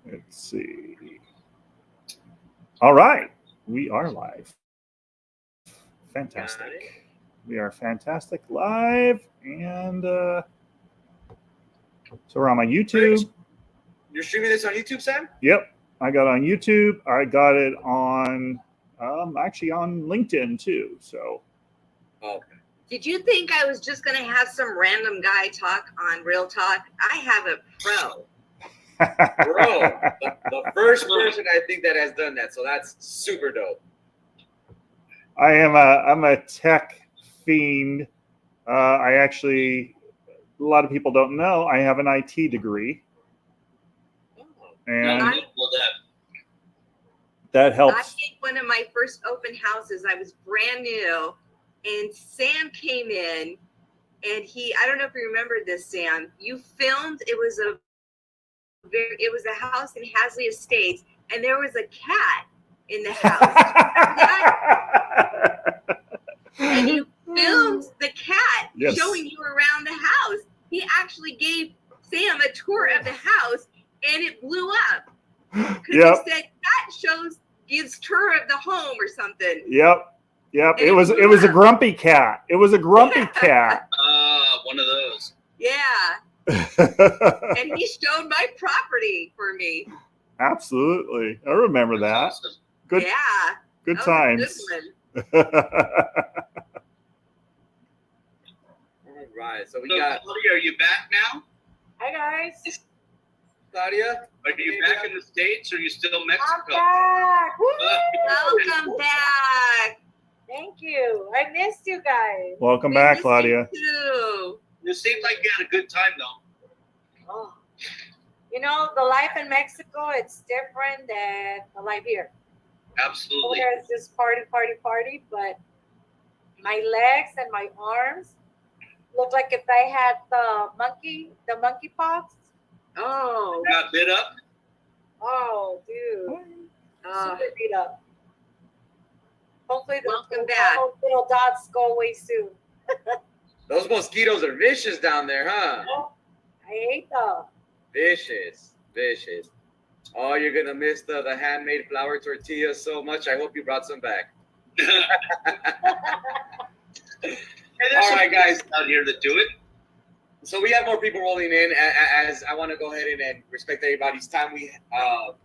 Let's see. All right. We are live. Fantastic. We are fantastic live. And so we're on my YouTube. You're streaming this on YouTube, Sam? Yep. I got it on YouTube. I got it on actually on LinkedIn too. So. Okay. Did you think I was just going to have some random guy talk on Real Talk? I have a pro. Bro, the first person I think that has done that, so that's super dope. I'm a tech fiend. I actually, a lot of people don't know, I have an IT degree. And that helps. I think one of my first open houses, I was brand new, and Sam came in, and I don't know if you remember this, Sam. You filmed. It was a house in Hasley Estates, and there was a cat in the house. And you filmed the cat showing you around the house. He actually gave Sam a tour of the house, and it blew up. Because he said cat gives tour of the home or something. Yep. And it was a grumpy cat. It was a grumpy cat. One of those. Yeah. And he showed my property for me. Absolutely. I remember that. Awesome. Good. Yeah. Good that times. Was a good one. All right. So Claudia, are you back now? Hi, guys. Claudia? Are you back in the States or are you still Mexico? I'm back. Welcome back. Thank you. I missed you guys. Welcome back, Claudia. It seemed like you had a good time, though. Oh. You know, the life in Mexico, it's different than the life here. Absolutely. There's just party, but my legs and my arms look like if I had the monkey pox. Oh. You got bit up? Oh, dude. Super beat up. Hopefully Welcome back. Little dots go away soon. Those mosquitoes are vicious down there, huh? Oh, I hate them. Vicious. Oh, you're going to miss the handmade flour tortillas so much. I hope you brought some back. Hey, there's some guys out here that do it. So we have more people rolling in. As I want to go ahead and respect everybody's time. We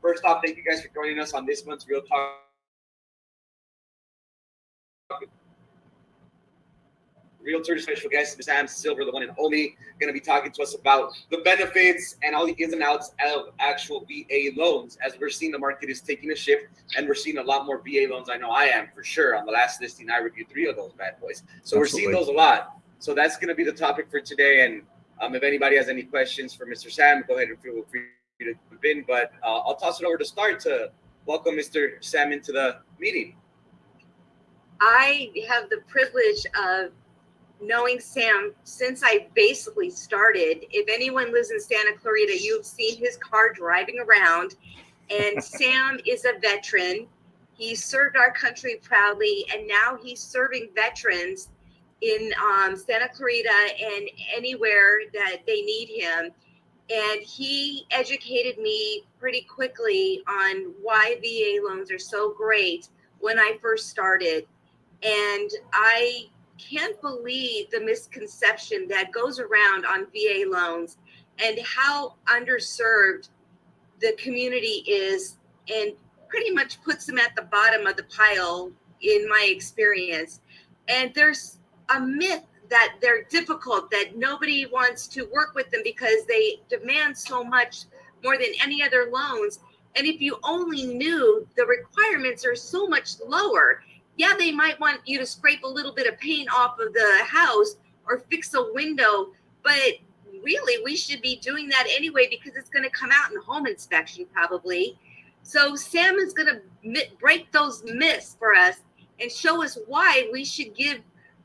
first off, thank you guys for joining us on this month's Real Talk. Realtor special guest, Sam Silver, the one and only, going to be talking to us about the benefits and all the ins and outs of actual VA loans. As we're seeing, the market is taking a shift, and we're seeing a lot more VA loans. I know I am for sure. On the last listing, I reviewed 3 of those bad boys. So We're seeing those a lot. So that's going to be the topic for today. And if anybody has any questions for Mr. Sam, go ahead and feel free to jump in. But I'll toss it over to start to welcome Mr. Sam into the meeting. I have the privilege of knowing Sam since I basically started. If anyone lives in Santa Clarita, you've seen his car driving around. And Sam is a veteran. He served our country proudly, and now he's serving veterans in Santa Clarita and anywhere that they need him. And he educated me pretty quickly on why VA loans are so great when I first started. And I can't believe the misconception that goes around on VA loans and how underserved the community is, and pretty much puts them at the bottom of the pile in my experience. And there's a myth that they're difficult, that nobody wants to work with them because they demand so much more than any other loans. And if you only knew, the requirements are so much lower. Yeah, they might want you to scrape a little bit of paint off of the house or fix a window, but really we should be doing that anyway because it's going to come out in home inspection probably. So Sam is going to break those myths for us and show us why we should give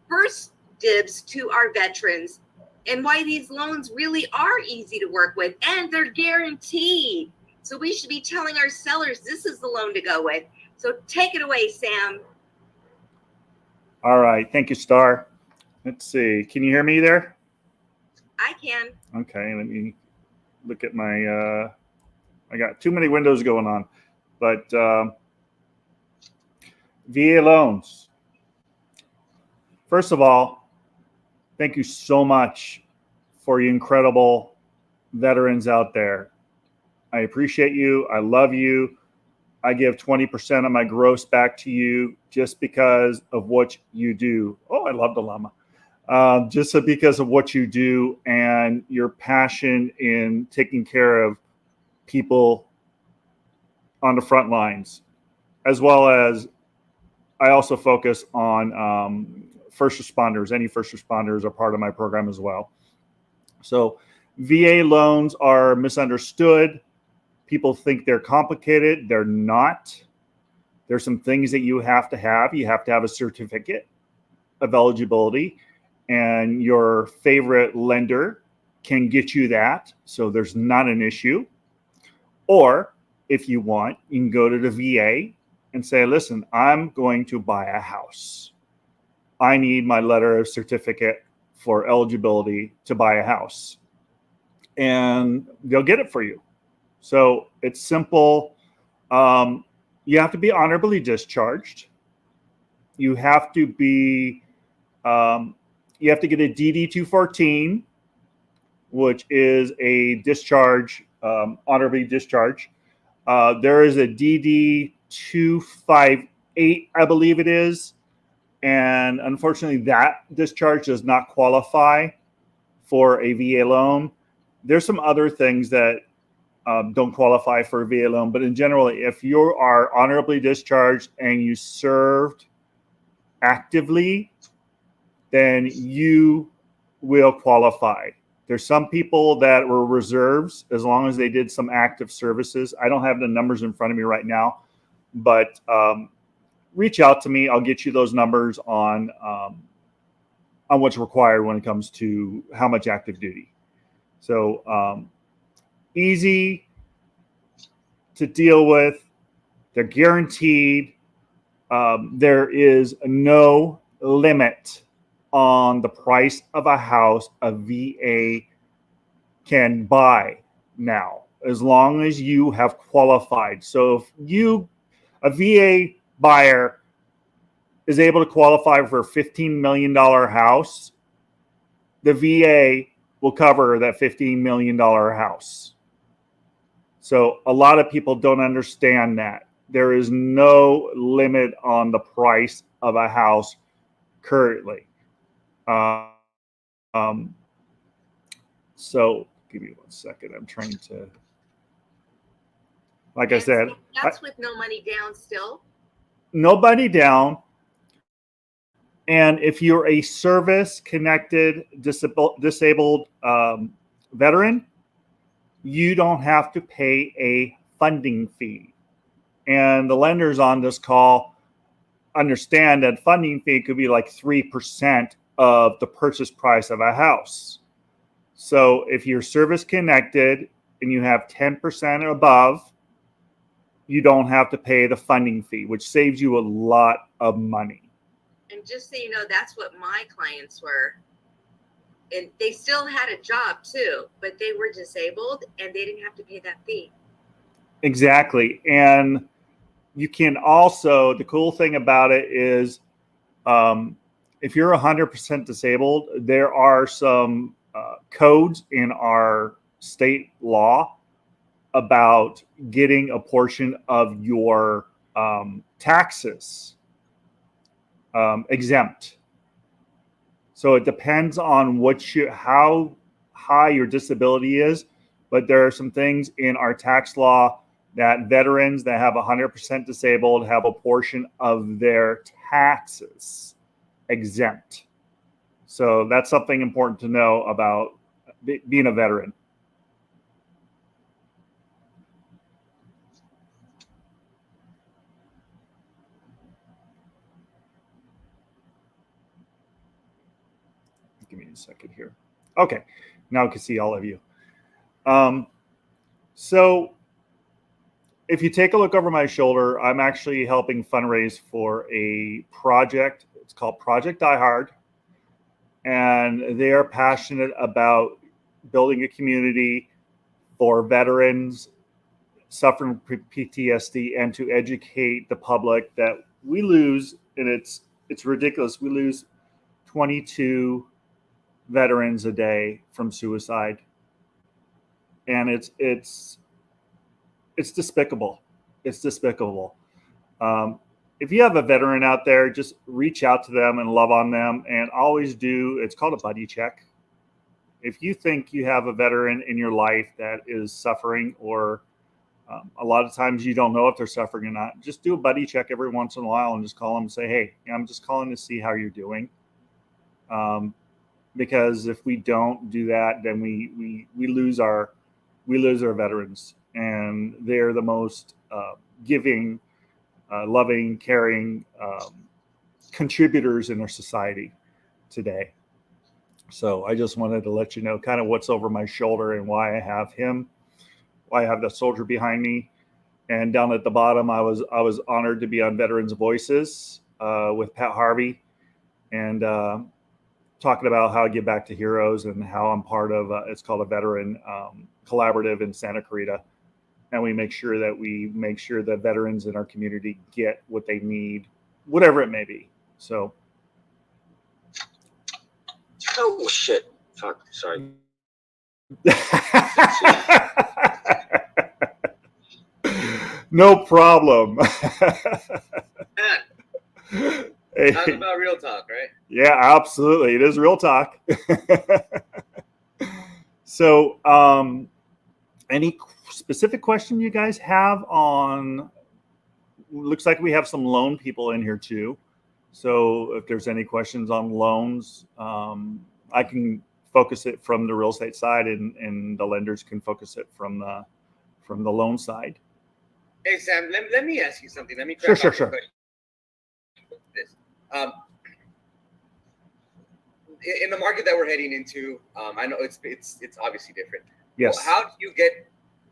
first dibs to our veterans and why these loans really are easy to work with and they're guaranteed. So we should be telling our sellers this is the loan to go with. So take it away, Sam. All right. Thank you, Star. Let's see. Can you hear me there? I can. Okay. Let me look at my I got too many windows going on. But VA loans. First of all, thank you so much for you incredible veterans out there. I appreciate you. I love you. I give 20% of my gross back to you just because of what you do. Oh, I love the llama. Just because of what you do and your passion in taking care of people on the front lines, as well as I also focus on first responders. Any first responders are part of my program as well. So VA loans are misunderstood. People think they're complicated. They're not. There's some things that you have to have. You have to have a certificate of eligibility, and your favorite lender can get you that. So there's not an issue. Or if you want, you can go to the VA and say, listen, I'm going to buy a house. I need my letter of certificate for eligibility to buy a house. And they'll get it for you. So it's simple. You have to be honorably discharged. You have to be, you have to get a DD-214, which is a discharge, honorably discharge. There is a DD-258, I believe it is. And unfortunately, that discharge does not qualify for a VA loan. There's some other things that don't qualify for a VA loan, but in general, if you are honorably discharged and you served actively, then you will qualify. There's some people that were reserves as long as they did some active services. I don't have the numbers in front of me right now, but reach out to me. I'll get you those numbers on what's required when it comes to how much active duty. So easy to deal with. They're guaranteed. There is no limit on the price of a house a VA can buy now, as long as you have qualified. So if a VA buyer is able to qualify for a $15 million house, the VA will cover that $15 million house. So a lot of people don't understand that. There is no limit on the price of a house currently. So give me 1 second. I'm trying to, like I said. That's with no money down still? Nobody down. And if you're a service-connected disabled veteran, you don't have to pay a funding fee. And the lenders on this call understand that funding fee could be like 3% of the purchase price of a house. So if you're service-connected and you have 10% or above, you don't have to pay the funding fee, which saves you a lot of money. And just so you know, that's what my clients were. And they still had a job too, but they were disabled and they didn't have to pay that fee. Exactly. And you can also, the cool thing about it is if you're 100% disabled, there are some codes in our state law about getting a portion of your taxes exempt. So it depends on how high your disability is, but there are some things in our tax law that veterans that have 100% disabled have a portion of their taxes exempt. So that's something important to know about being a veteran. Give me a second here. Okay, now I can see all of you. So if you take a look over my shoulder, I'm actually helping fundraise for a project. It's called Project Die Hard. And they are passionate about building a community for veterans suffering from PTSD and to educate the public that we lose, and it's ridiculous. We lose 22 veterans a day from suicide, and it's despicable. It's despicable. If you have a veteran out there, just reach out to them and love on them, and always do. It's called a buddy check. If you think you have a veteran in your life that is suffering, or a lot of times you don't know if they're suffering or not, just do a buddy check every once in a while and just call them and say, hey, I'm just calling to see how you're doing. Because if we don't do that, then we lose our veterans, and they're the most giving, loving, caring contributors in our society today. So I just wanted to let you know kind of what's over my shoulder and why I have him, why I have that soldier behind me. And down at the bottom, I was honored to be on Veterans Voices with Pat Harvey, and talking about how I give back to heroes and how I'm part of it's called a veteran collaborative in Santa Clarita. And we make sure that veterans in our community get what they need, whatever it may be. So. Oh shit! Fuck. Sorry. No problem. Hey. Talk about real talk, right? Yeah, absolutely. It is real talk. So, any specific question you guys have on? Looks like we have some loan people in here too. So if there's any questions on loans, I can focus it from the real estate side, and the lenders can focus it from the loan side. Hey, Sam, let me ask you something. Let me Sure. This. In the market that we're heading into, I know it's obviously different. Yes. Well,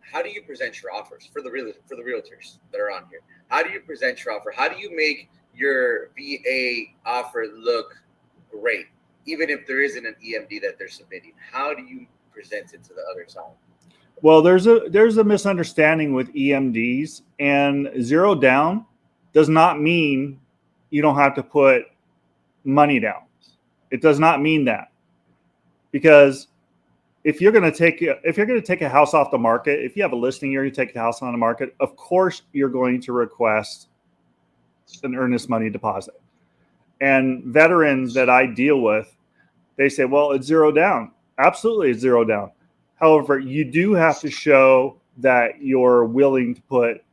how do you present your offers for the realtors that are on here? How do you present your offer? How do you make your VA offer look great, even if there isn't an EMD that they're submitting? How do you present it to the other side? Well, there's a misunderstanding with EMDs, and zero down does not mean you don't have to put money down. It does not mean that, because if you're going to take a house off the market, if you have a listing, you're going to take the house on the market, of course you're going to request an earnest money deposit. And veterans that I deal with, they say, well, it's zero down. Absolutely, it's zero down. However, you do have to show that you're willing to put,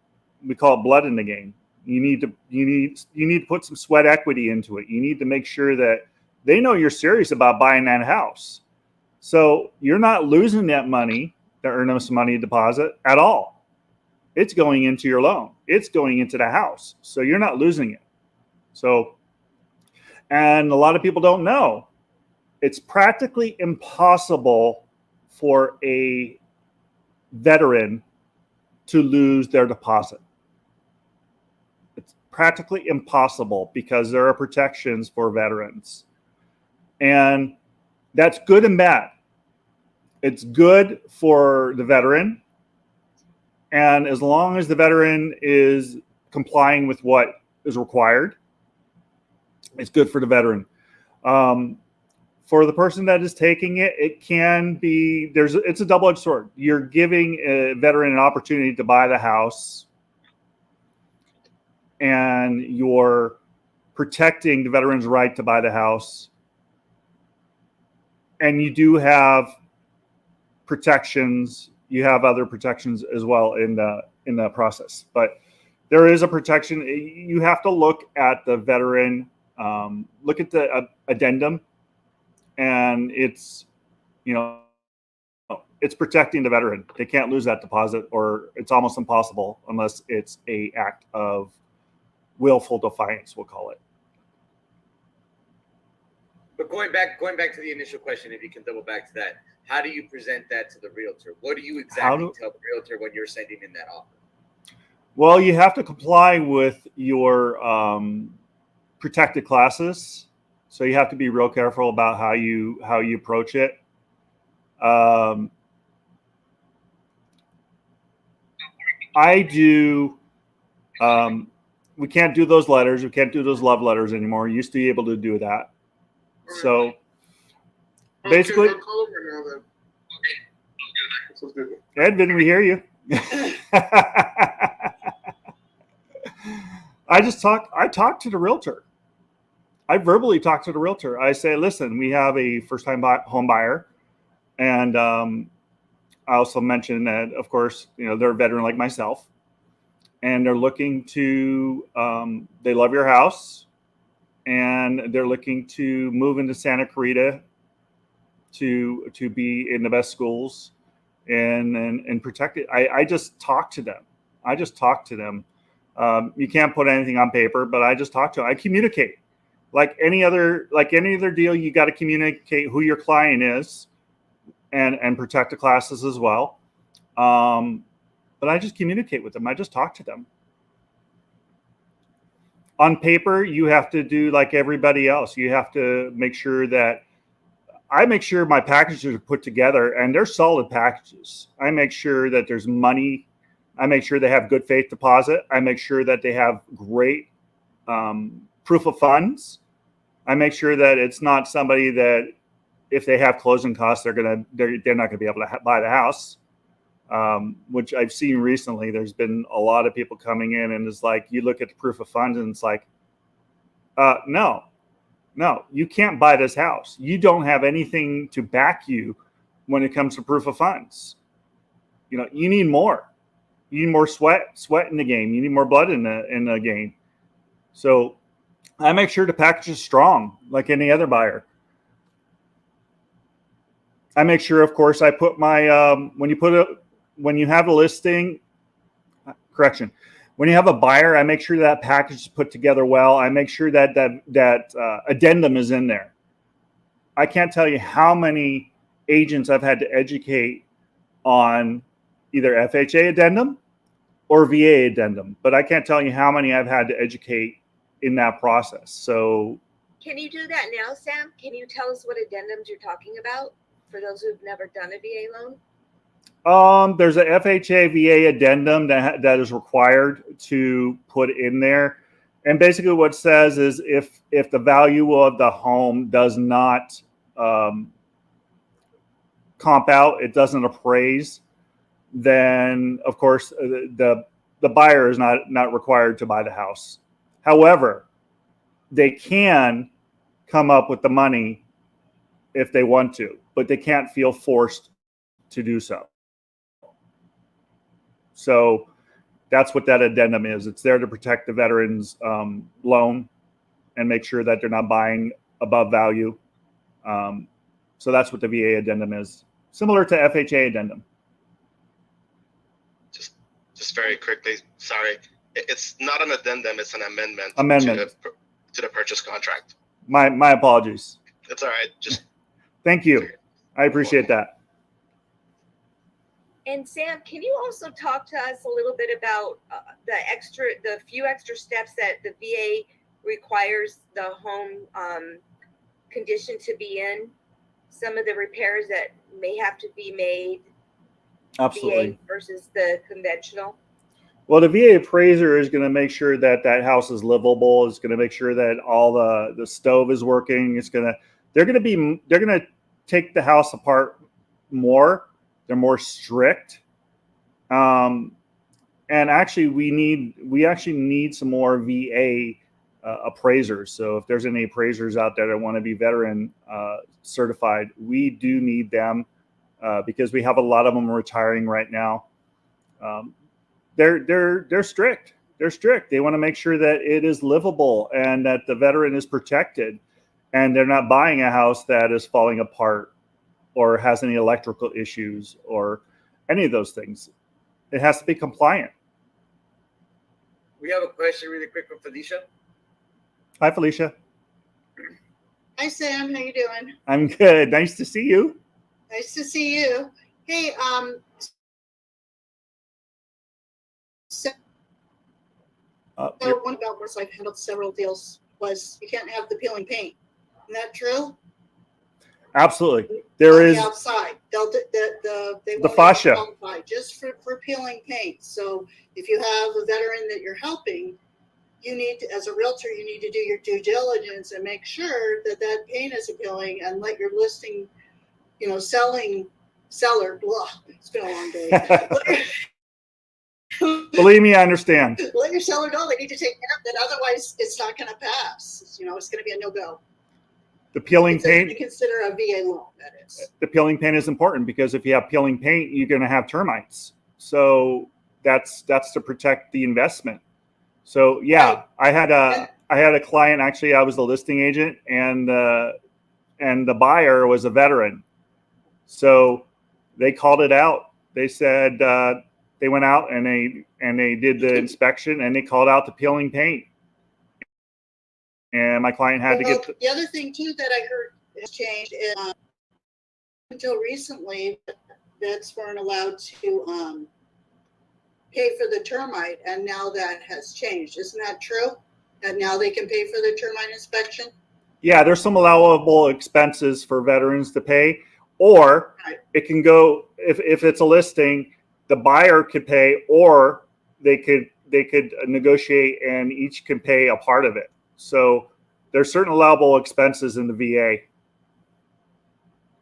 we call it blood in the game. You need to put some sweat equity into it. You need to make sure that they know you're serious about buying that house. So you're not losing that money, the earnest money deposit, at all. It's going into your loan. It's going into the house. So you're not losing it. So, and a lot of people don't know, it's practically impossible for a veteran to lose their deposit. It's practically impossible because there are protections for veterans. And that's good and bad. It's good for the veteran, and as long as the veteran is complying with what is required, it's good for the veteran. For the person that is taking it, it can be, it's a double-edged sword. You're giving a veteran an opportunity to buy the house, and you're protecting the veteran's right to buy the house. And you do have protections. You have other protections as well in the process. But there is a protection. You have to look at the veteran, look at the addendum, and it's protecting the veteran. They can't lose that deposit, or it's almost impossible unless it's an act of willful defiance, we'll call it. But going back to the initial question, if you can double back to that, how do you present that to the realtor? What do you exactly tell the realtor when you're sending in that offer? Well, you have to comply with your protected classes, so you have to be real careful about how you approach it. I do. We can't do those letters. We can't do those love letters anymore. We used to be able to do that. So basically, I'll call over now then. Okay. Sounds good. Edvin, we hear you. I talk to the realtor. I verbally talk to the realtor. I say, listen, we have a first-time home buyer. And I also mentioned that, of course, they're a veteran like myself. And they're looking to, they love your house. And they're looking to move into Santa Clarita to be in the best schools and protect it. I just talk to them. You can't put anything on paper, but I just talk to them. I communicate. Like any other deal, you got to communicate who your client is and protect the classes as well. But I just communicate with them. I just talk to them. On paper, you have to do like everybody else. You have to make sure that I make sure my packages are put together and they're solid packages. I make sure that there's money. I make sure they have good faith deposit. I make sure that they have great proof of funds. I make sure that it's not somebody that if they have closing costs, they're not going to be able to buy the house. Which I've seen recently. There's been a lot of people coming in and it's like, you look at the proof of funds and it's like, no, you can't buy this house. You don't have anything to back you when it comes to proof of funds. You need more. You need more sweat in the game. You need more blood in the game. So I make sure the package is strong like any other buyer. I make sure, of course, I put my, when you have a listing, when you have a buyer, I make sure that package is put together well. I make sure that addendum is in there. I can't tell you how many agents I've had to educate on either FHA addendum or VA addendum, but I can't tell you how many I've had to educate in that process. So Can you do that now, Sam? Can you tell us what addendums you're talking about for those who've never done a VA loan? There's a FHA VA addendum that is required to put in there. And basically what it says is if the value of the home does not comp out, it doesn't appraise, then of course the buyer is not required to buy the house. However, they can come up with the money if they want to, but they can't feel forced to do so. So that's what that addendum is. It's there to protect the veteran's loan and make sure that they're not buying above value. So that's what the VA addendum is, similar to FHA addendum. Just very quickly, sorry. It's not an addendum, it's an amendment. To the purchase contract. My apologies. That's all right. Just thank you. I appreciate that. And Sam, can you also talk to us a little bit about the few extra steps that the VA requires the home condition to be in? Some of the repairs that may have to be made. Absolutely. VA versus the conventional. Well, the VA appraiser is going to make sure that house is livable. It's going to make sure that all the stove is working. They're going to take the house apart more. They're more strict. And actually we actually need some more VA appraisers. So if there's any appraisers out there that want to be veteran certified, we do need them because we have a lot of them retiring right now. They're strict. They're strict. They want to make sure that it is livable and that the veteran is protected and they're not buying a house that is falling apart or has any electrical issues or any of those things. It has to be compliant. We have a question really quick from Felicia. Hi, Felicia. Hi, Sam. How you doing? I'm good. Nice to see you. Nice to see you. Hey, so one about where I've handled several deals was you can't have the peeling paint. Isn't that true? Absolutely. There on is the outside. They the won't fascia. qualify just for peeling paint. So if you have a veteran that you're helping, you need to, as a realtor, you need to do your due diligence and make sure that that paint is appealing, and let your listing, seller, blah, it's been a long day. Believe me, I understand. Let your seller know they need to take care of it. Otherwise, it's not going to pass. It's going to be a no-go. The peeling paint. To consider a VA loan, that is. The peeling paint is important because if you have peeling paint, you're going to have termites. So that's to protect the investment. So yeah, I had a client, actually. I was the listing agent, and the buyer was a veteran. So they called it out. They said they went out and they did the inspection, and they called out the peeling paint. And my client had to get the other thing too that I heard has changed is until recently, vets weren't allowed to pay for the termite, and now that has changed. Isn't that true? And now they can pay for the termite inspection? Yeah, there's some allowable expenses for veterans to pay, or it can go, if it's a listing, the buyer could pay, or they could negotiate and each can pay a part of it. So there's certain allowable expenses in the VA.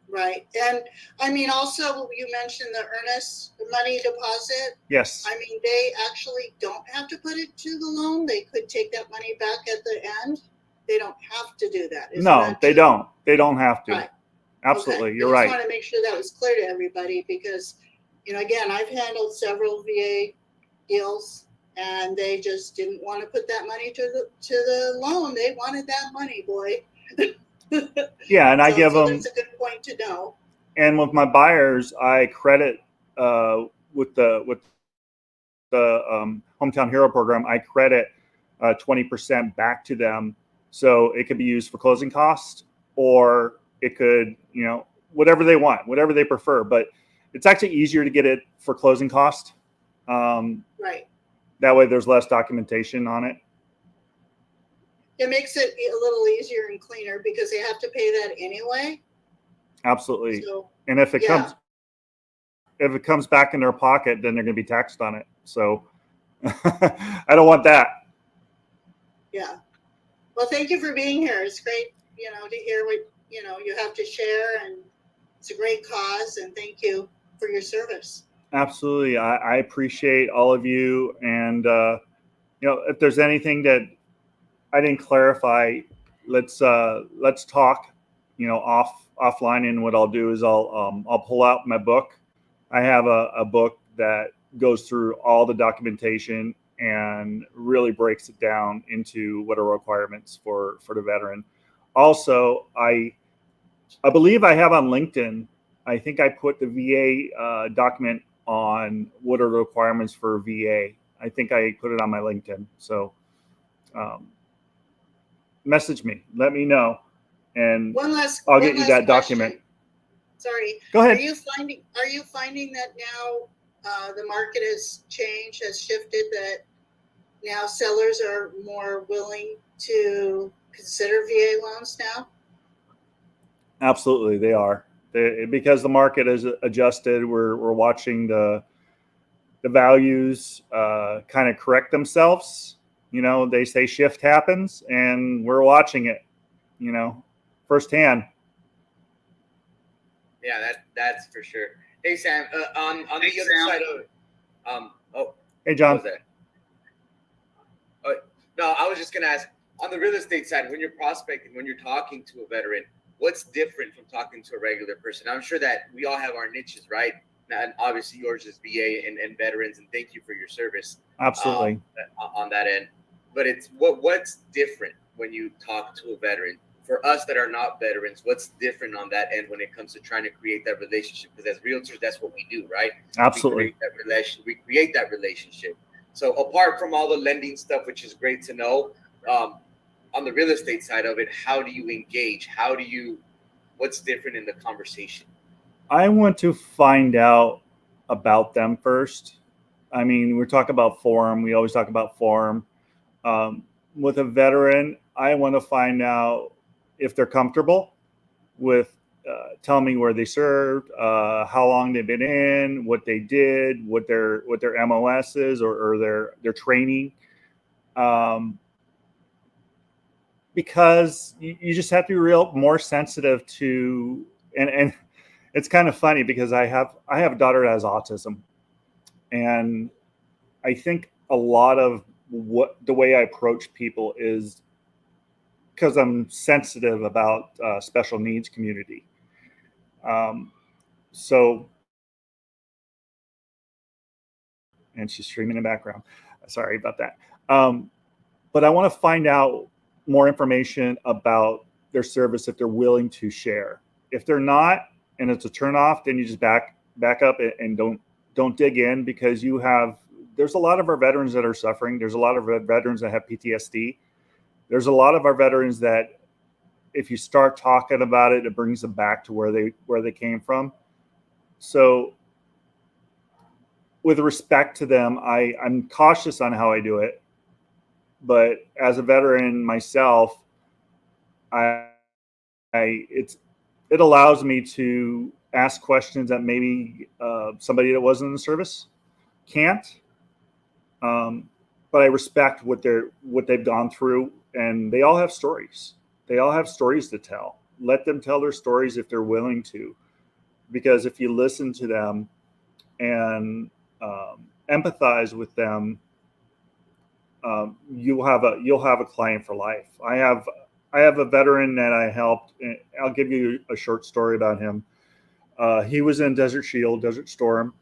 Right. And I mean, also, you mentioned the earnest money deposit. Yes. I mean, they actually don't have to put it to the loan. They could take that money back at the end. They don't have to do that. No, they don't. They don't have to. Right. Absolutely. Okay. You're right. I just want to make sure that was clear to everybody because, again, I've handled several VA deals, and they just didn't want to put that money to the loan. They wanted that money, boy. Yeah, and I give them. That's a good point to know. And with my buyers, I credit with the Hometown Hero program. I credit 20% back to them, so it could be used for closing costs, or it could, whatever they want, whatever they prefer. But it's actually easier to get it for closing cost. Right. That way, there's less documentation on it. It makes it a little easier and cleaner because they have to pay that anyway. Absolutely. So, and if it comes back in their pocket, then they're going to be taxed on it. So I don't want that. Yeah. Well, thank you for being here. It's great, to hear what, you have to share, and it's a great cause, and thank you for your service. Absolutely. I appreciate all of you. And, if there's anything that I didn't clarify, let's talk, offline. And what I'll do is I'll pull out my book. I have a book that goes through all the documentation and really breaks it down into what are requirements for the veteran. Also, I believe I have on LinkedIn, I think I put the VA document on what are the requirements for VA. I think I put it on my LinkedIn. So message me, let me know, and I'll get you that document. Sorry. Go ahead. Are you finding that now the market has changed, has shifted, that now sellers are more willing to consider VA loans now? Absolutely, they are. Because the market has adjusted. We're watching the values kind of correct themselves. They say shift happens, and we're watching it, firsthand. Yeah, that's for sure. Hey, Sam, on the other side of Hey, John. What was that? No, I was just gonna ask, on the real estate side, when you're prospecting, when you're talking to a veteran, what's different from talking to a regular person? I'm sure that we all have our niches, right? And obviously yours is VA and veterans, and thank you for your service. Absolutely. On that end. But it's what's different when you talk to a veteran? For us that are not veterans, what's different on that end when it comes to trying to create that relationship? Because as realtors, that's what we do, right? Absolutely. We create that relationship. So apart from all the lending stuff, which is great to know, on the real estate side of it, how do you engage? What's different in the conversation? I want to find out about them first. I mean, we're talking about form. We always talk about form. With a veteran, I want to find out if they're comfortable with tell me where they served, how long they've been in, what they did, what their MOS is, or their training. Because you just have to be more sensitive to, and it's kind of funny because I have a daughter that has autism, and I think a lot of the way I approach people is because I'm sensitive about special needs community. So, and she's streaming in the background. Sorry about that. But I want to find out more information about their service if they're willing to share. If they're not, and it's a turnoff, then you just back up and don't dig in, because there's a lot of our veterans that are suffering. There's a lot of veterans that have PTSD. There's a lot of our veterans that, if you start talking about it, it brings them back to where they came from. So with respect to them, I'm cautious on how I do it. But as a veteran myself, it allows me to ask questions that maybe somebody that wasn't in the service can't. But I respect what they've gone through, and they all have stories. They all have stories to tell. Let them tell their stories if they're willing to, because if you listen to them and empathize with them, you'll have a client for life. I have a veteran that I helped. And I'll give you a short story about him. He was in Desert Storm,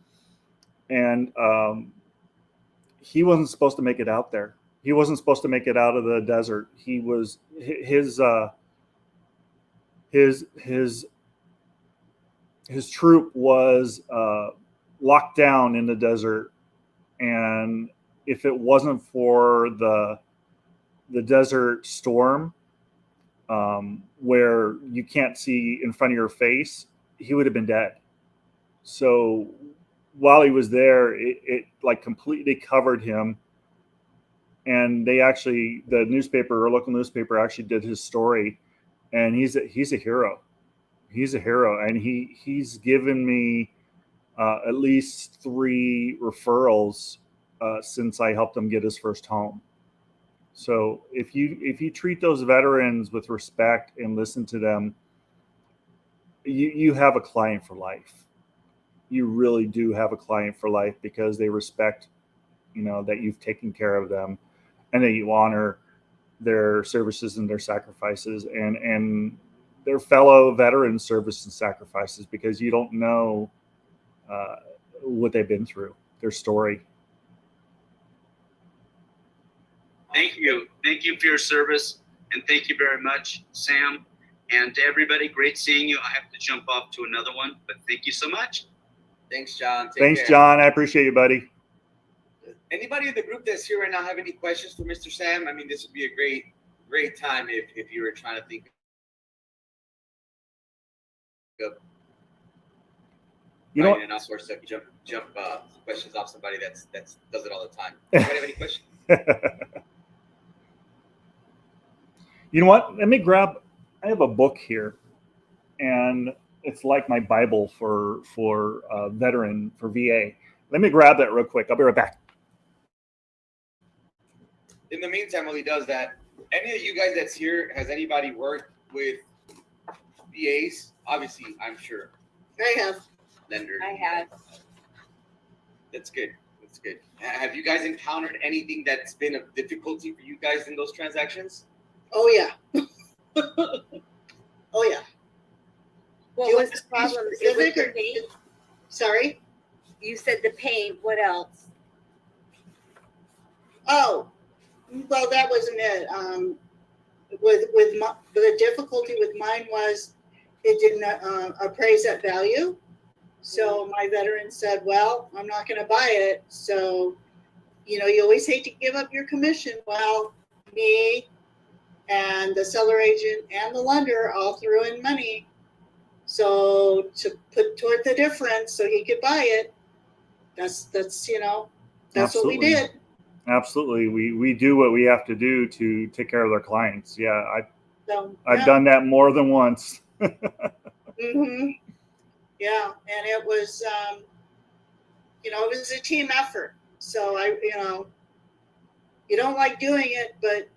and he wasn't supposed to make it out there. He wasn't supposed to make it out of the desert. He was his troop was locked down in the desert, and if it wasn't for the desert storm, where you can't see in front of your face, he would have been dead. So while he was there, it like completely covered him. And the local newspaper actually did his story, and he's a hero. He's a hero, and he's given me at least 3 referrals since I helped him get his first home. So if you treat those veterans with respect and listen to them, you have a client for life. You really do have a client for life, because they respect, that you've taken care of them, and that you honor their services and their sacrifices and their fellow veteran service and sacrifices, because you don't know what they've been through, their story. Thank you. Thank you for your service. And thank you very much, Sam. And to everybody, great seeing you. I have to jump off to another one, but thank you so much. Thanks, John. Thanks, John. I appreciate you, buddy. Anybody in the group that's here right now have any questions for Mr. Sam? I mean, this would be a great time if you were trying to think of an outsource, so you jump questions off somebody that does it all the time. Anybody have any questions? You know what? I have a book here, and it's like my Bible for veteran, for VA. Let me grab that real quick. I'll be right back. In the meantime, while he does that, any of you guys that's here, has anybody worked with VAs? Obviously, I'm sure. I have. Lenders. I have. That's good. That's good. Have you guys encountered anything that's been a difficulty for you guys in those transactions? Oh, yeah. Oh, yeah. What was the problem? It was the pain? Sorry? You said the pain. What else? Oh, well, that wasn't it. The difficulty with mine was it didn't appraise at value. So my veteran said, well, I'm not going to buy it. So, you always hate to give up your commission. Well, me and the seller agent and the lender all threw in money. So to put toward the difference so he could buy it, that's what we did. Absolutely. We do what we have to do to take care of our clients. Yeah. I've Yeah. done that more than once. Mm-hmm. Yeah, and it was, it was a team effort. So you don't like doing it, but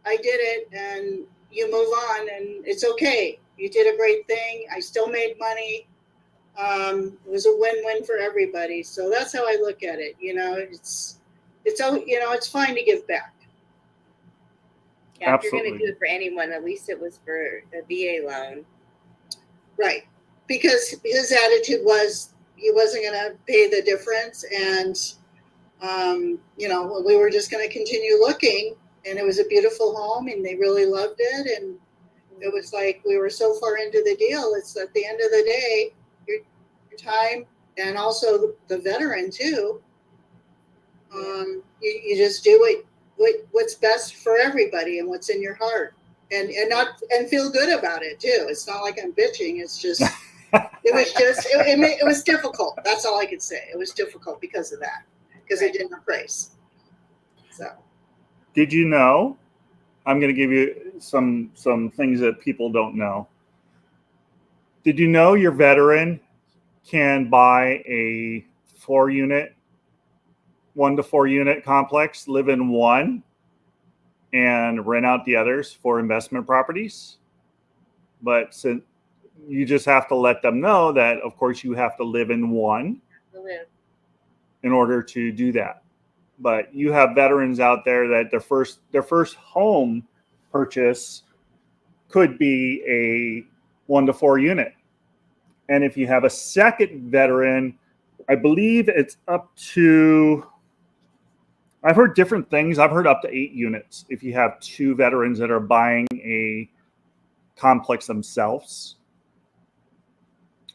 I did it, and you move on, and it's okay. You did a great thing. I still made money. It was a win-win for everybody. So that's how I look at it. It's fine to give back. Yeah, Absolutely. if you're going to do it for anyone, at least it was for a VA loan. Right. Because his attitude was he wasn't going to pay the difference. And, we were just going to continue looking. And it was a beautiful home, and they really loved it. And it was like we were so far into the deal. It's at the end of the day, your time, and also the veteran too. You just do what's best for everybody and what's in your heart, and feel good about it too. It's not like I'm bitching. It's just it was difficult. That's all I could say. It was difficult because of that, because it didn't appraise. So, did you know? I'm going to give you some things that people don't know. Did you know your veteran can buy a 1 to 4 unit complex, live in one, and rent out the others for investment properties? But since you just have to let them know that, of course, you have to live in one in order to do that. But you have veterans out there that their first home purchase could be a 1 to 4 unit. And if you have a second veteran, I believe it's up to, I've heard different things. I've heard up to 8 units if you have 2 veterans that are buying a complex themselves.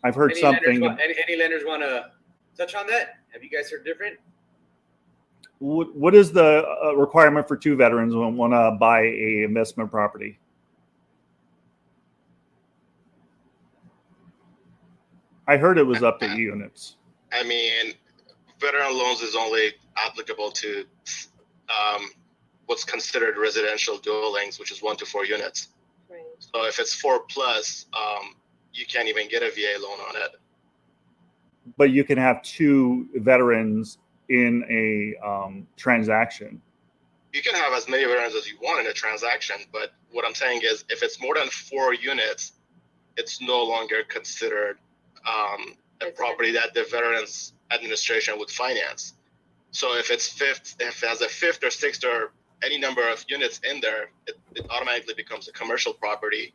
I've heard any lenders want to touch on that? Have you guys heard different? What is the requirement for 2 veterans who want to buy a investment property? I heard it was up to 8 units. I mean, veteran loans is only applicable to what's considered residential dwellings, which is 1 to 4 units. Right. So if it's 4 plus, you can't even get a VA loan on it. But you can have 2 veterans in a transaction. You can have as many veterans as you want in a transaction, but what I'm saying is if it's more than 4 units, it's no longer considered a property that the Veterans Administration would finance. So if it has a 5th or 6th or any number of units in there, it automatically becomes a commercial property.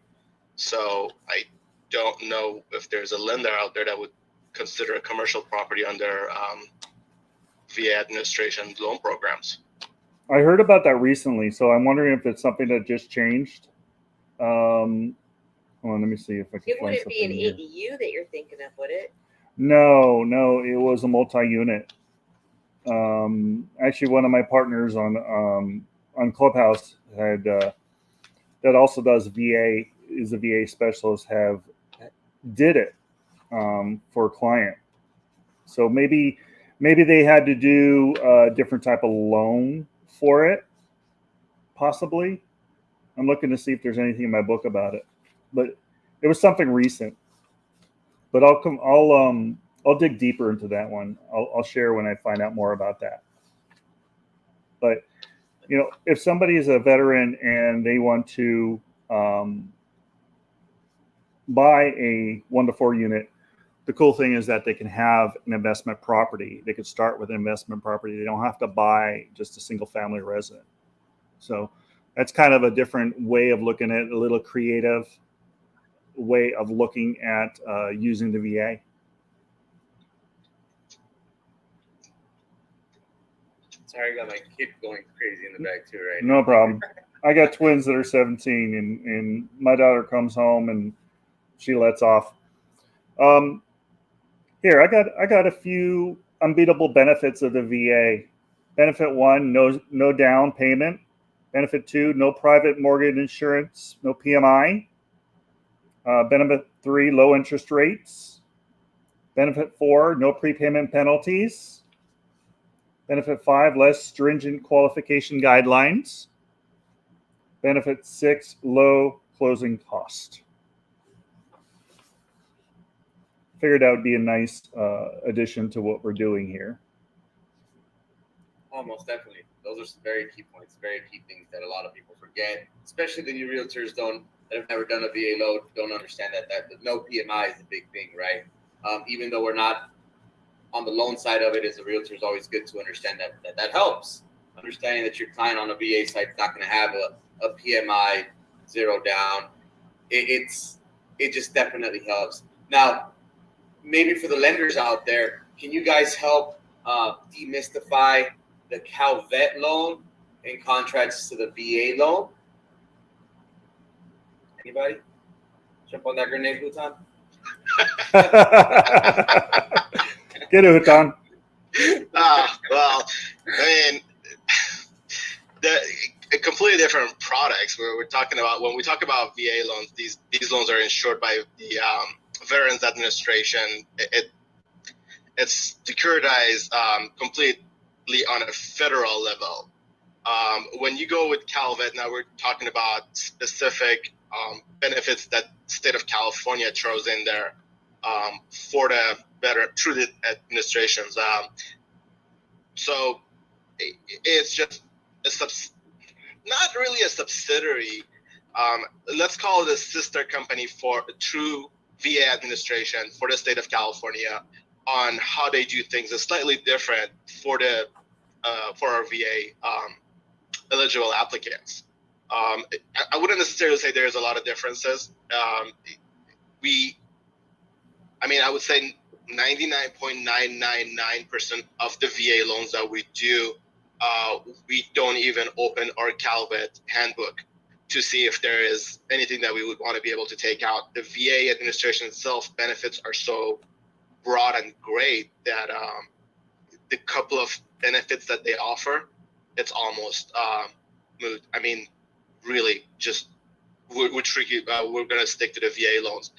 So I don't know if there's a lender out there that would consider a commercial property under VA administration loan programs. I heard about that recently, so I'm wondering if it's something that just changed. Hold on, let me see if I can find something. It wouldn't be an ADU that you're thinking of, would it? No, it was a multi-unit. Actually, one of my partners on Clubhouse had that also does VA, is a VA specialist, did it for a client. So maybe they had to do a different type of loan for it, possibly. I'm looking to see if there's anything in my book about it, but it was something recent. But I'll dig deeper into that one. I'll share when I find out more about that. But if somebody is a veteran and they want to buy a 1 to 4 unit, the cool thing is that they can have an investment property. They could start with an investment property. They don't have to buy just a single family resident. So that's kind of a different way of looking at it, a little creative way of looking at using the VA. Sorry, I got my kid going crazy in the back too, right? No problem. I got twins that are 17, and my daughter comes home and she lets off. Here, I got a few unbeatable benefits of the VA. Benefit 1, no down payment. Benefit 2, no private mortgage insurance, no PMI. Benefit 3, low interest rates. Benefit 4, no prepayment penalties. Benefit 5, less stringent qualification guidelines. Benefit 6, low closing cost. figured that would be a nice addition to what we're doing here. Almost definitely. Those are some very key points, very key things that a lot of people forget, especially the new realtors that have never done a VA loan, don't understand that no PMI is a big thing, right? Even though we're not on the loan side of it, as a realtor, is always good to understand that helps. Understanding that your client on a VA side is not going to have a PMI 0 down. It just definitely helps. Now, maybe for the lenders out there, can you guys help demystify the CalVet loan in contrast to the VA loan? Anybody? Jump on that grenade, Bhutan? Get it, Hutan. Well, I mean, the completely different products. We're talking about when we talk about VA loans. These loans are insured by the Veterans Administration. It's securitized completely on a federal level. When you go with CalVet, now we're talking about specific benefits that state of California throws in there for the through the administrations. So it's just not really a subsidiary. Let's call it a sister company for through VA administration for the state of California on how they do things. It's slightly different for the for our VA eligible applicants. I wouldn't necessarily say there's a lot of differences. I would say 99.999% of the VA loans that we do, we don't even open our CalVet handbook to see if there is anything that we would want to be able to take out. The VA administration itself benefits are so broad and great that the couple of benefits that they offer, it's almost moot. I mean, really, just we're tricky. We're going to stick to the VA loans.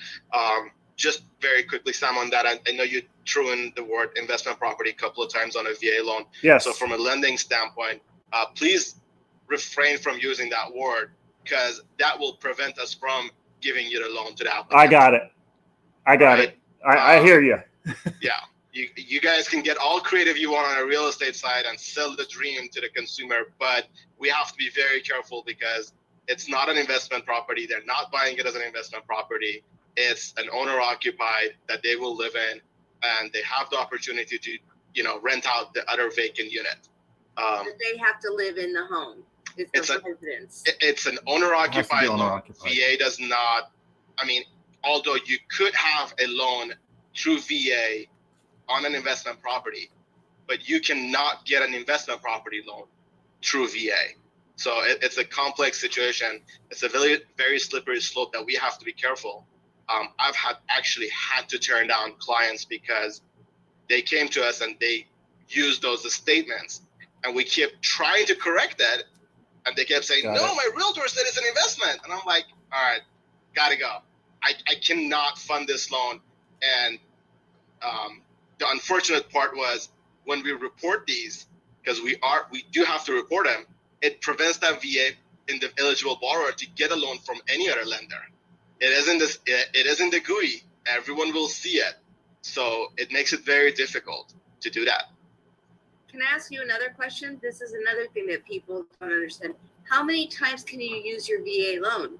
Just very quickly, Sam, on that, I know you threw in the word investment property a couple of times on a VA loan. Yes. So from a lending standpoint, please refrain from using that word because that will prevent us from giving you the loan to the applicant. I got it. I hear you. Yeah. You guys can get all creative you want on a real estate side and sell the dream to the consumer, but we have to be very careful because it's not an investment property. They're not buying it as an investment property. It's an owner occupied that they will live in, and they have the opportunity to, rent out the other vacant unit. They have to live in the home. It's a residence. It's an owner occupied loan. owner-occupied. VA does not. Although you could have a loan through VA on an investment property, but you cannot get an investment property loan through VA. So it's a complex situation. It's a very, very slippery slope that we have to be careful. I've actually had to turn down clients because they came to us and they used those as statements, and we kept trying to correct that, and they kept saying, my realtor said it's an investment. And I'm like, all right, gotta go. I cannot fund this loan. And the unfortunate part was when we report these, because we do have to report them, it prevents that VA in the eligible borrower to get a loan from any other lender. It isn't the GUI. Everyone will see it. So it makes it very difficult to do that. Can I ask you another question? This is another thing that people don't understand. How many times can you use your VA loan?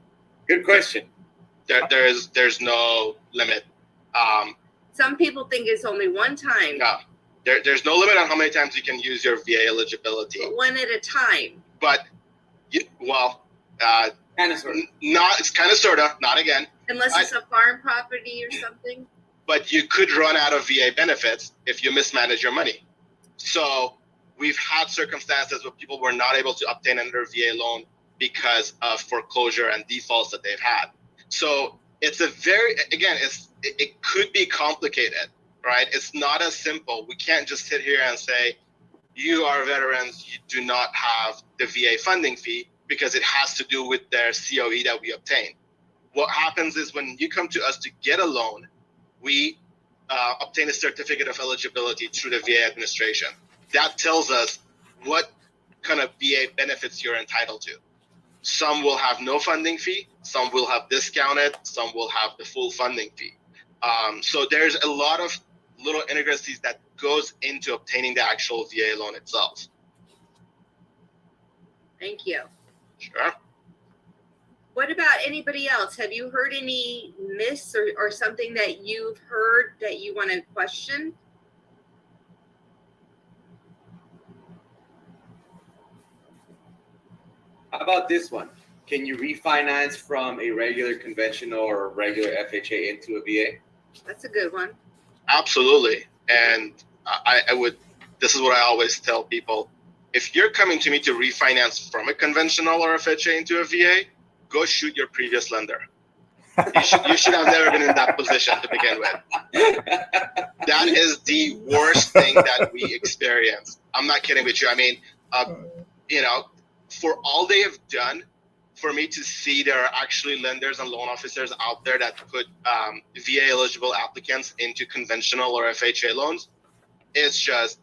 Good question. There's no limit. Some people think it's only one time. No, there's no limit on how many times you can use your VA eligibility. But one at a time. But, Kind of sort of. Not, it's kind of sort of, not again. Unless it's a farm property or something. But you could run out of VA benefits if you mismanage your money. So we've had circumstances where people were not able to obtain another VA loan because of foreclosure and defaults that they've had. So it's it could be complicated, right? It's not as simple. We can't just sit here and say, you are veterans, you do not have the VA funding fee, because it has to do with their COE that we obtain. What happens is when you come to us to get a loan, we obtain a certificate of eligibility through the VA administration. That tells us what kind of VA benefits you're entitled to. Some will have no funding fee, some will have discounted, some will have the full funding fee. So there's a lot of little intricacies that goes into obtaining the actual VA loan itself. Thank you. Sure. What about anybody else? Have you heard any myths or something that you've heard that you want to question? How about this one? Can you refinance from a regular conventional or regular FHA into a VA? That's a good one. Absolutely. And I would, this is what I always tell people. If you're coming to me to refinance from a conventional or FHA into a VA, go shoot your previous lender. You should have never been in that position to begin with. That is the worst thing that we experience. I'm not kidding with you. I mean, you know, for all they have done, for me to see there are actually lenders and loan officers out there that put VA eligible applicants into conventional or FHA loans, it's just,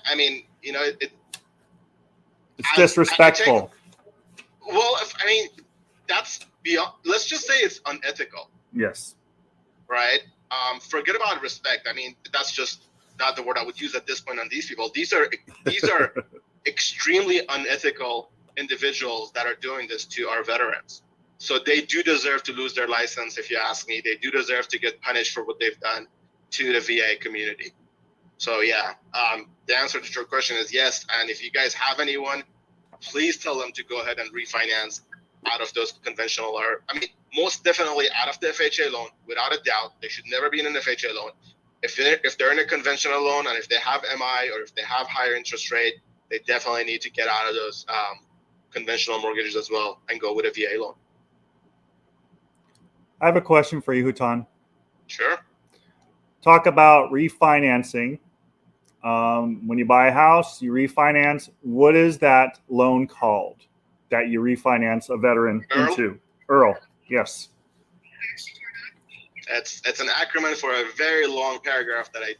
I mean, you know, it's disrespectful. I mean, that's beyond, let's just say it's unethical. Yes. Right? Forget about respect. I mean, that's just not the word I would use at this point on these people. These are extremely unethical individuals that are doing this to our veterans. So they do deserve to lose their license, if you ask me. They do deserve to get punished for what they've done to the VA community. So yeah, the answer to your question is yes. And if you guys have anyone, please tell them to go ahead and refinance out of those conventional, or I mean, most definitely out of the FHA loan, without a doubt. They should never be in an FHA loan. If they're in a conventional loan and if they have MI or if they have higher interest rate, they definitely need to get out of those conventional mortgages as well and go with a VA loan. I have a question for you, Hutan. Sure. Talk about refinancing. When you buy a house, you refinance. What is that loan called that you refinance a veteran into? Earl. Yes. It's an acronym for a very long paragraph that I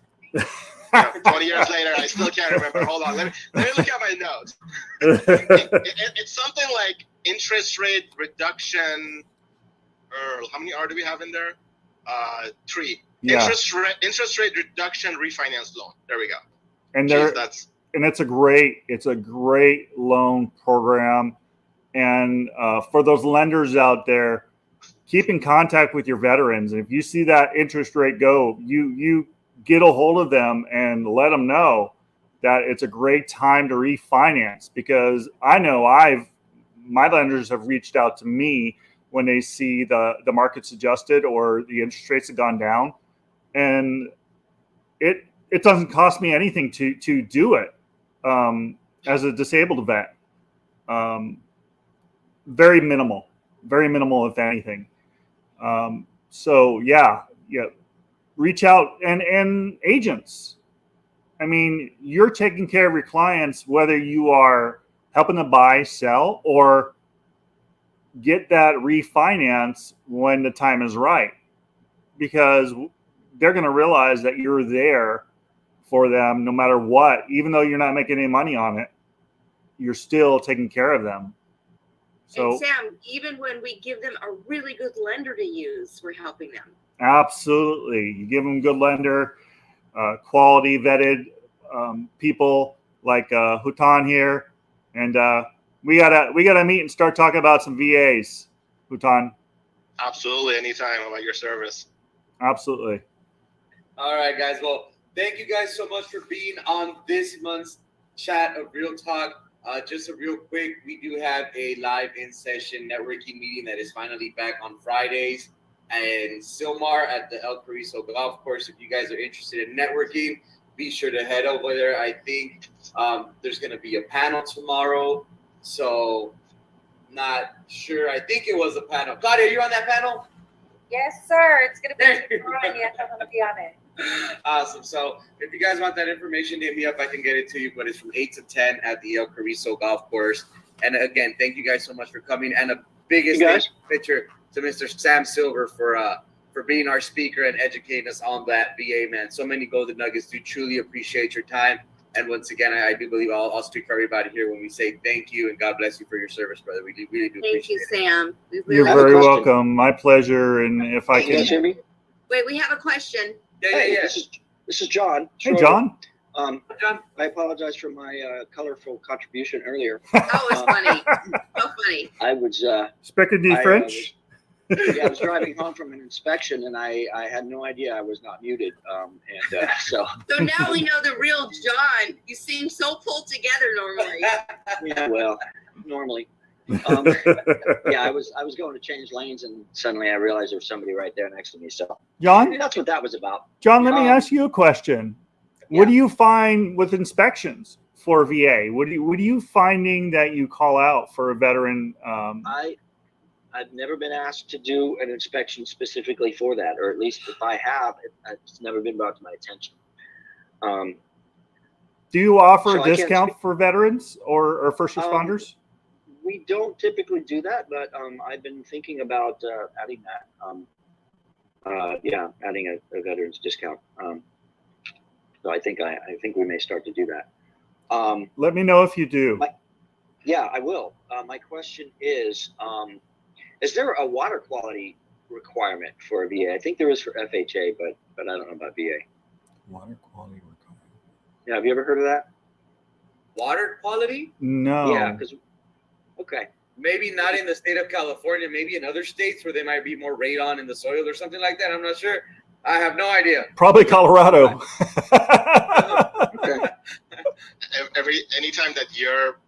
20 years later, I still can't remember. Hold on. Let me look at my notes. It's something like interest rate reduction. Earl, how many R do we have in there? 3. Yeah. Interest rate reduction refinance loan. There we go. And it's a great loan program. And for those lenders out there, keep in contact with your veterans. And if you see that interest rate go, you get a hold of them and let them know that it's a great time to refinance, because I know my lenders have reached out to me when they see the market's adjusted or the interest rates have gone down, and it doesn't cost me anything to do it as a disabled vet. Very minimal, if anything. So yeah, reach out and agents. I mean, you're taking care of your clients, whether you are helping them buy, sell, or get that refinance when the time is right, because they're going to realize that you're there for them no matter what. Even though you're not making any money on it, you're still taking care of them. So, and Sam, even when we give them a really good lender to use, we're helping them. Absolutely. You give them a good lender, quality vetted people like Hutan here. And we gotta meet and start talking about some VAs, Hutan. Absolutely. Anytime. I'm at your service. Absolutely. All right, guys. Well, thank you guys so much for being on this month's chat of Real Talk. Just a real quick, we do have a live in-session networking meeting that is finally back on Fridays and Silmar at the El Carrizo Golf Course. If you guys are interested in networking, be sure to head over there. I think there's going to be a panel tomorrow, so not sure. I think it was a panel. Claudia, you're on that panel? Yes, sir. It's going to be fun. Yes, I'm going to be on it. Awesome. So if you guys want that information, hit me up. I can get it to you, but it's from 8 to 10 at the El Carrizo Golf Course. And again, thank you guys so much for coming. And a biggest picture to Mr. Sam Silver for being our speaker and educating us on that VA, man. So many golden nuggets. Do truly appreciate your time. And once again, I do believe I'll speak for everybody here when we say thank you and God bless you for your service, brother. We really do appreciate it. Thank you, Sam. You're very welcome. My pleasure. And if I can, hear me? Wait, we have a question. Hey, this is John. Hey, John. John. I apologize for my colorful contribution earlier. Oh, it's funny. So funny. I was Speaking the French. I was driving home from an inspection, and I had no idea I was not muted. So now we know the real John. You seem so pulled together normally. yeah, well, normally. I was going to change lanes, and suddenly I realized there was somebody right there next to me. So John, that's what that was about. John, let me ask you a question. What do you find with inspections for VA? What are you finding that you call out for a veteran? I've never been asked to do an inspection specifically for that, or at least if I have, it's never been brought to my attention. Do you offer So a discount for veterans or first responders? We don't typically do that, but I've been thinking about adding that. Adding a veterans discount. So I think we may start to do that. Let me know if you do. I will. My question is there a water quality requirement for a VA? I think there is for FHA, but I don't know about VA. Water quality requirement. Yeah, have you ever heard of that? Water quality? No. Yeah, okay. Maybe not in the state of California, maybe in other states where they might be more radon in the soil or something like that. I'm not sure. I have no idea. Probably Colorado. Anytime that your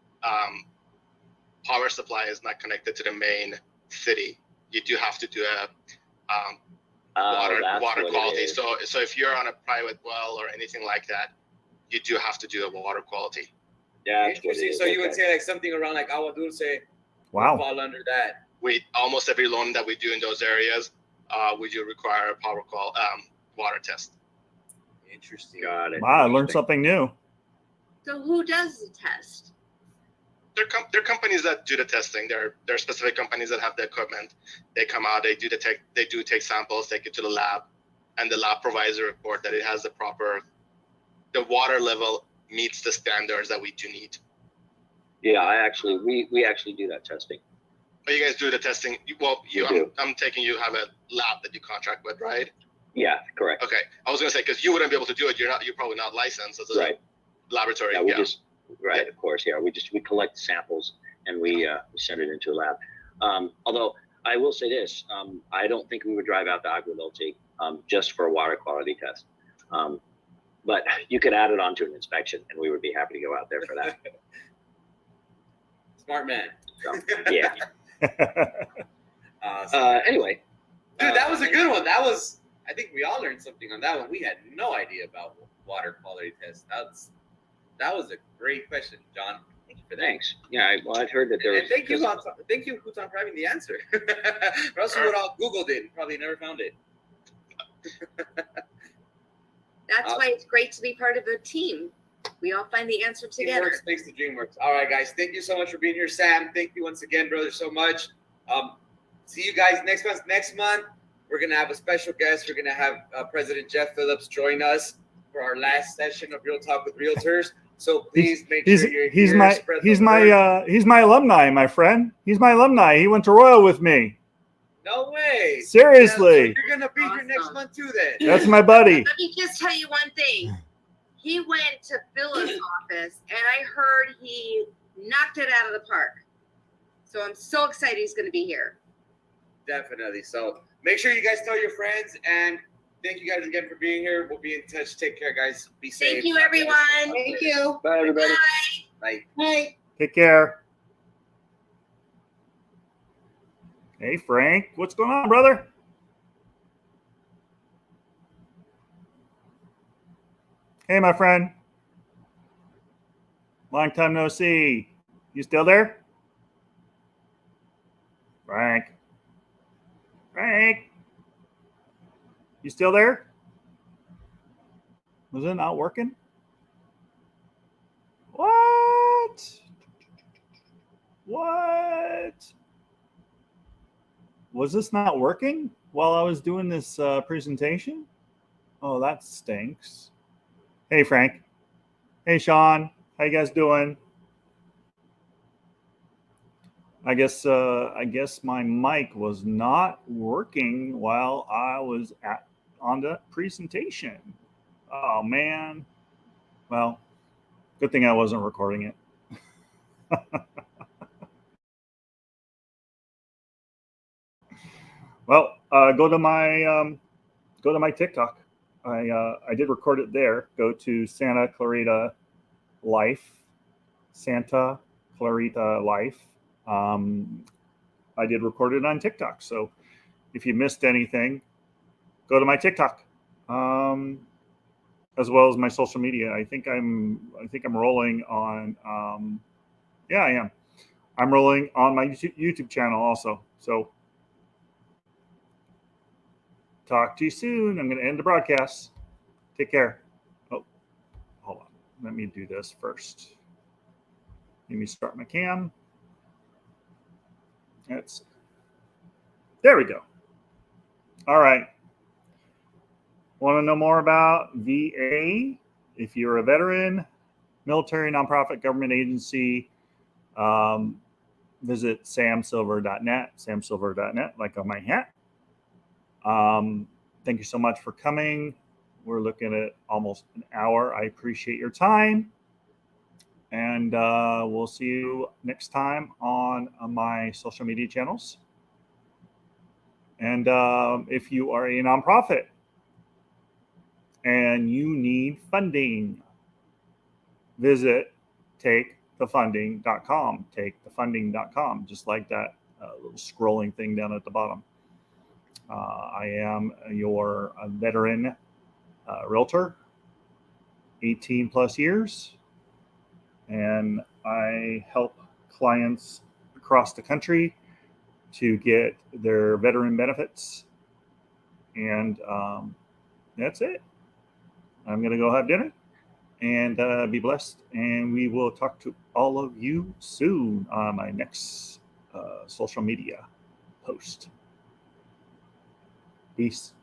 power supply is not connected to the main city, you do have to do a water quality. So if you're on a private well or anything like that, you do have to do a water quality. Yeah, interesting. So you would say like something around like Agua Dulce wow. would fall under that. We almost every loan that we do in those areas, we do require a water test. Interesting. Got it. Wow, I learned something new. So who does the test? They're companies that do the testing. There are specific companies that have the equipment. They come out, they do take samples, take it to the lab, and the lab provides a report that it has the water level meets the standards that we do need. Yeah, we actually do that testing. Oh, you guys do the testing? Well, I'm taking you have a lab that you contract with, right? Yeah, correct. Okay, I was gonna say because you wouldn't be able to do it. You're probably not licensed as a laboratory. Yeah, of course. Yeah, we collect samples and we send it into a lab. Although I will say this, I don't think we would drive out to Agua Dulce just for a water quality test. But you could add it onto an inspection, and we would be happy to go out there for that. Smart man. So, yeah. Anyway, dude, that was a good one. I think we all learned something on that one. We had no idea about water quality tests. That was a great question, John. Thank you for that. Thanks. Yeah, I've heard that there was. And thank you, Hutan, for having the answer. Or else we would all Googled it and probably never found it. That's why it's great to be part of a team. We all find the answer together. Teamwork makes the dream work. All right, guys. Thank you so much for being here, Sam. Thank you once again, brother, so much. See you guys next month. Next month, we're going to have a special guest. We're going to have President Jeff Phillips join us for our last session of Real Talk with Realtors. So please make sure you're here. He's my alumni, my friend. He's my alumni. He went to Royal with me. No way. Seriously. Yeah, so you're going to be here next month too then. That's my buddy. Let me just tell you one thing. He went to Phil's office and I heard he knocked it out of the park. So I'm so excited he's going to be here. Definitely. So make sure you guys tell your friends, and thank you guys again for being here. We'll be in touch. Take care, guys. Be safe. Thank you, everyone. Thank you. Bye, everybody. Bye. Bye. Bye. Take care. Hey, Frank. What's going on, brother? Hey, my friend. Long time no see. You still there? Frank. Frank. You still there? Was it not working? What? What? Was this not working while I was doing this presentation? Oh, that stinks. Hey, Frank. Hey, Sean. How you guys doing? I guess my mic was not working while I was on the presentation. Oh, man. Well, good thing I wasn't recording it. Well, go to my TikTok. I did record it there. Go to Santa Clarita Life. Santa Clarita Life. I did record it on TikTok. So if you missed anything, go to my TikTok, as well as my social media. I think I'm rolling on. Yeah, I am. I'm rolling on my YouTube channel also. So talk to you soon. I'm going to end the broadcast. Take care. Oh, hold on. Let me do this first. Let me start my cam. There we go. All right. Want to know more about VA? If you're a veteran, military, nonprofit, government agency, visit samsilver.net, samsilver.net, like on my hat. Thank you so much for coming. We're looking at almost an hour. I appreciate your time. And we'll see you next time on my social media channels. And if you are a nonprofit and you need funding, visit takethefunding.com, takethefunding.com, just like that little scrolling thing down at the bottom. I am your veteran realtor, 18 plus years, and I help clients across the country to get their veteran benefits. And that's it. I'm going to go have dinner and be blessed. And we will talk to all of you soon on my next social media post. Peace.